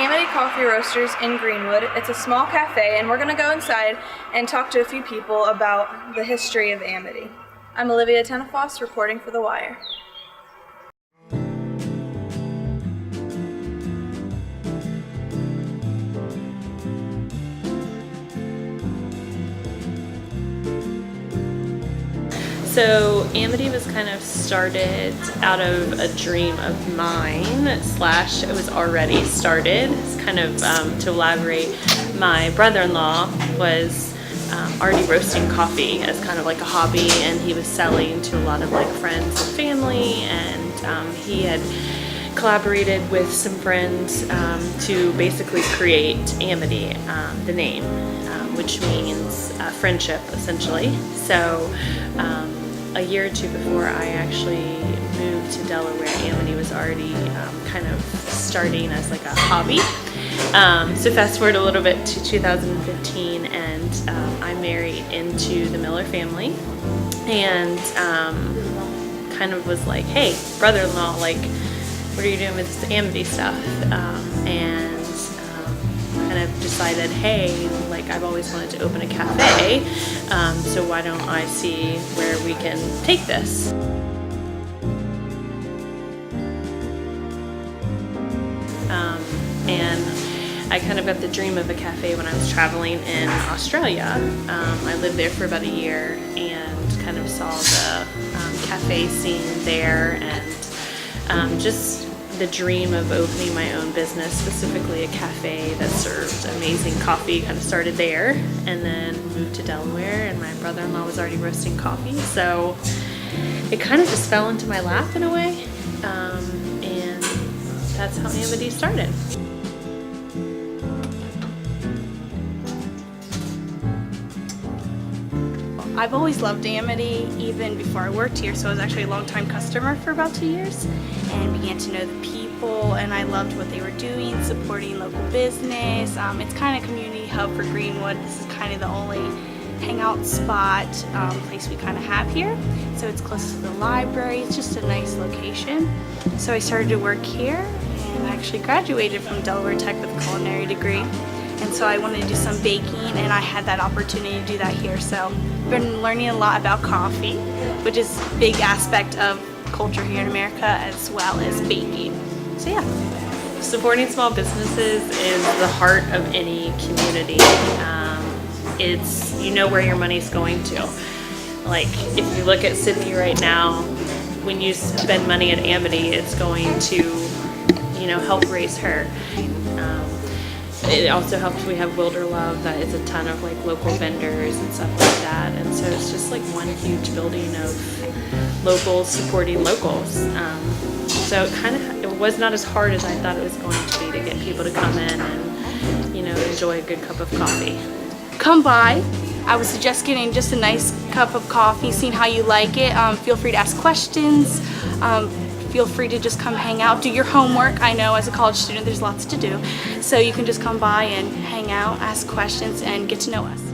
Amity Coffee Roasters in Greenwood. It's a small cafe, and we're going to go inside and talk to a few people about the history of Amity. I'm Olivia Tenefoss reporting for The Wire. So Amity was kind of started out of a dream of mine, slash it was already started. It's kind of to elaborate, my brother-in-law was already roasting coffee as kind of like a hobby, and he was selling to a lot of like friends and family, and he had collaborated with some friends to basically create Amity, the name, which means friendship essentially. So a year or two before I actually moved to Delaware, Amity was already kind of starting as like a hobby. So fast forward a little bit to 2015, and I married into the Miller family, and kind of was like, hey, brother-in-law, like, what are you doing with this Amity stuff? And kind of decided, hey, like, I've always wanted to open a cafe, so why don't I see where we can take this? And I kind of got the dream of a cafe when I was traveling in Australia. I lived there for about a year and kind of saw the cafe scene there, and just the dream of opening my own business, specifically a cafe that served amazing coffee, kind of started there, and then moved to Delaware, and my brother-in-law was already roasting coffee, so it kind of just fell into my lap in a way, and that's how Amity started. I've always loved Amity, even before I worked here, so I was actually a long-time customer for about 2 years, and began to know the people, and I loved what they were doing, supporting local business. It's kind of a community hub for Greenwood. This is kind of the only hangout spot, place we kind of have here, so it's close to the library. It's just a nice location. So I started to work here, and I actually graduated from Delaware Tech with a culinary degree. And so I wanted to do some baking, and I had that opportunity to do that here. So I've been learning a lot about coffee, which is a big aspect of culture here in America, as well as baking. So yeah. Supporting small businesses is the heart of any community. It's, you know where your money's going to. Like, if you look at Sydney right now, when you spend money at Amity, it's going to, you know, help raise her. It also helps. We have Wilder Love, that is a ton of like local vendors and stuff like that, and so it's just like one huge building of locals supporting locals. So it was not as hard as I thought it was going to be to get people to come in and, you know, enjoy a good cup of coffee. Come by. I would suggest getting just a nice cup of coffee, seeing how you like it. Feel free to ask questions. Feel free to just come hang out, do your homework. I know as a college student there's lots to do, so you can just come by and hang out, ask questions, and get to know us.